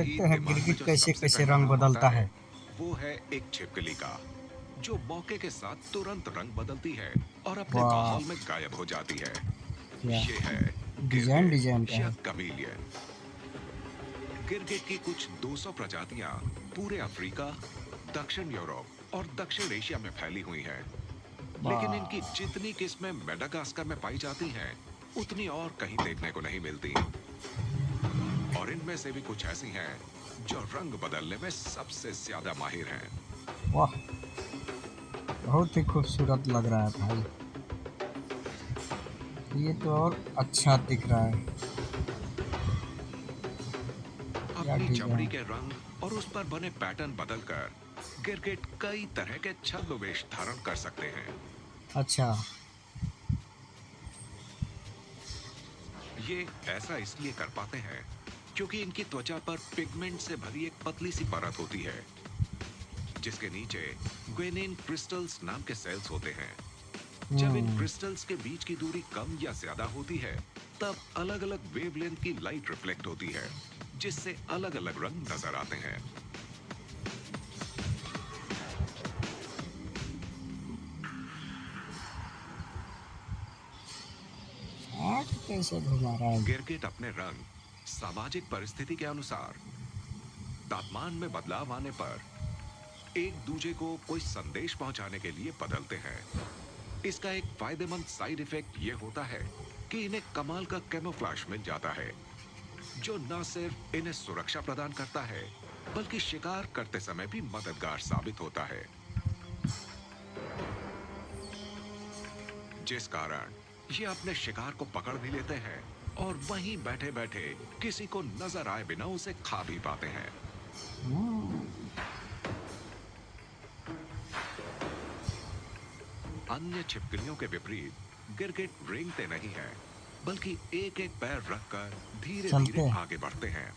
ही देखते हैं दिमाग में गिरगिट जो कैसे सबसे कैसे पहला रंग नाम आता बदलता है है। वो है एक छिपकली का, जो मौके के साथ तुरंत रंग बदलती है और अपने वाह, माहौल में गायब हो जाती है। क्या ये है डिजाइन डिजाइन गिरगिट का या है। कमीलियन। गिरगिट की कुछ 200 प्रजातियां पूरे अफ्रीका, दक्षिण यूरोप और दक्षिण एशिया में फैली हुई हैं। लेकिन इनकी वाह, जितनी किस्में मेडागास्कर में पाई जाती हैं, उतनी और कहीं देखने को नहीं मिलती। और इनमें से भी कुछ ऐसी हैं जो रंग बदलने में सबसे ज्यादा माहिर हैं। वाह, बहुत ही खूबसूरत लग रहा है भाई। ये तो और अच्छा दिख रहा है। क्या अपनी चमड़ी डिजाइन। के रंग और उस पर बने पैटर्न बदलकर गिरगिट कई तरह के छद्मवेश धारण कर सकते हैं। अच्छा। ये ऐसा इसलिए कर पाते हैं क्योंकि इनकी त्वचा पर पिगमेंट से भरी एक पतली सी परत होती है, जिसके नीचे ग्वेनिन क्रिस्टल्स नाम के सेल्स होते हैं। जब इन हम्म। क्रिस्टल्स के बीच की दूरी कम या ज्यादा होती है, तब अलग-अलग वेवलेंथ की लाइट रिफ्लेक्ट होती है, जिससे अलग-अलग रंग नजर आते हैं। आँख कैसे घुमा रहा है। गिरगिट अपने रंग सामाजिक परिस्थिति के अनुसार, तापमान में बदलाव आने पर एक दूसरे को कोई संदेश पहुंचाने के लिए बदलते हैं। इसका एक फायदेमंद साइड इफेक्ट ये होता है कि इन्हें कमाल का कैमोफ्लेज मिल जाता है, जो न सिर्फ इन्हें सुरक्षा प्रदान करता है, बल्कि शिकार करते समय भी मददगार साबित होता है। जिस कारण ये अपने शिकार को पकड़ भी लेते हैं और वहीं बैठे-बैठे किसी को नजर आए बिना उसे खा भी पाते हैं। हम्म। अन्य छिपकलियों के विपरीत गिरगिट रेंगते नहीं हैं, बल्कि एक-एक पैर रखकर चलते धीरे-धीरे हैं। आगे बढ़ते हैं।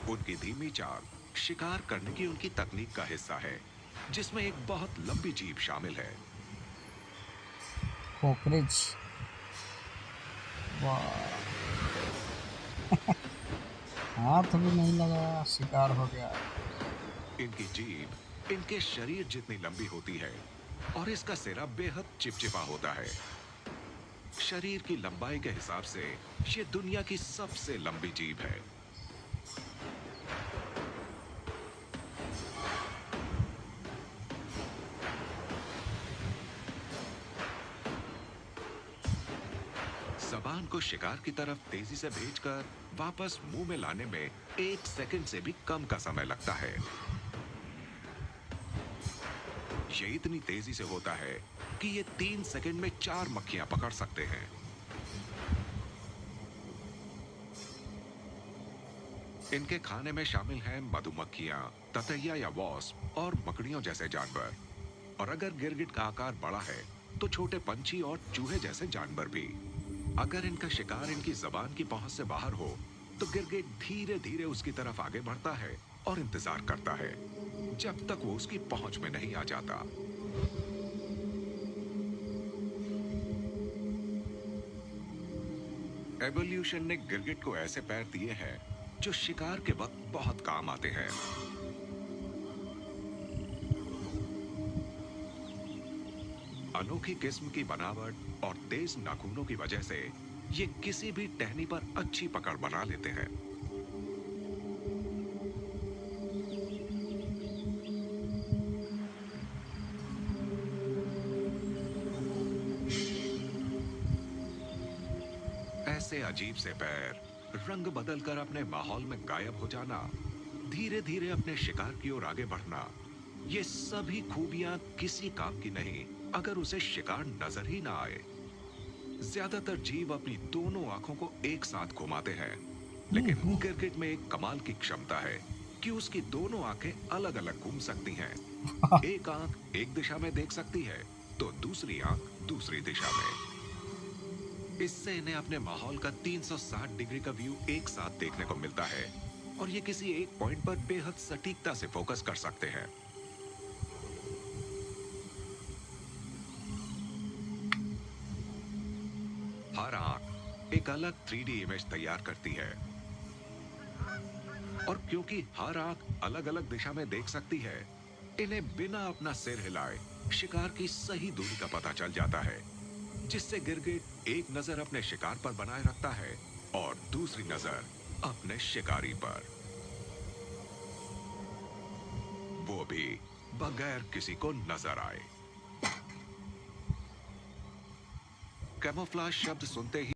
उनकी धीमी चाल शिकार करने की उनकी तकनीक का हिस्सा है, जिसमें एक बहुत लंबी जीभ शामिल है। कॉकरेज। वाह, हाथ भी नहीं लगाया शिकार हो गया। इनकी जीभ इनके शरीर जितनी लंबी होती है और इसका सिरा बेहद चिपचिपा होता है। शरीर की लंबाई के हिसाब से ये दुनिया की सबसे लंबी जीभ है। जबान को शिकार की तरफ तेजी से भेजकर वापस मुंह में लाने में 1 सेकंड से भी कम का समय लगता है। ये इतनी तेजी से होता है कि ये 3 सेकंड में 4 मक्खियां पकड़ सकते हैं। इनके खाने में शामिल हैं मधुमक्खियां, ततैया या वॉस्प और मकड़ियों जैसे जानवर। और अगर गिरगिट का आकार बड़ा है, तो छोटे पंछी और चूहे जैसे जानवर भी। अगर इनका शिकार इनकी जबान की पहुंच से बाहर हो, तो गिरगिट धीरे धीरे उसकी तरफ आगे बढ़ता है और इंतजार करता है जब तक वो उसकी पहुंच में नहीं आ जाता। एवोल्यूशन ने गिरगिट को ऐसे पैर दिए हैं जो शिकार के वक्त बहुत काम आते हैं। अनोखी किस्म की बनावट और तेज नाखूनों की वजह से ये किसी भी टहनी पर अच्छी पकड़ बना लेते हैं। ऐसे अजीब से पैर, रंग बदलकर अपने माहौल में गायब हो जाना, धीरे धीरे अपने शिकार की ओर आगे बढ़ना, ये सभी खूबियां किसी काम की नहीं अगर उसे शिकार नजर ही ना आए। ज्यादातर जीव अपनी दोनों आंखों को एक साथ घुमाते हैं, लेकिन गिरगिट में एक कमाल की क्षमता है कि उसकी दोनों आंखें अलग अलग घूम सकती हैं। एक आंख एक दिशा में देख सकती है, तो दूसरी आंख दूसरी दिशा में। इससे इन्हें अपने माहौल का 360 डिग्री का व्यू एक साथ देखने को मिलता है और ये किसी एक पॉइंट पर बेहद सटीकता से फोकस कर सकते हैं। हर आंख एक अलग 3D इमेज तैयार करती है। और क्योंकि हर आंख अलग अलग दिशा में देख सकती है, इन्हें बिना अपना सिर हिलाए शिकार की सही दूरी का पता चल जाता है, जिससे गिरगिट एक नजर अपने शिकार पर बनाए रखता है और दूसरी नजर अपने शिकारी पर, वो भी बगैर किसी को नजर आए। कैमोफ्लेज शब्द सुनते ही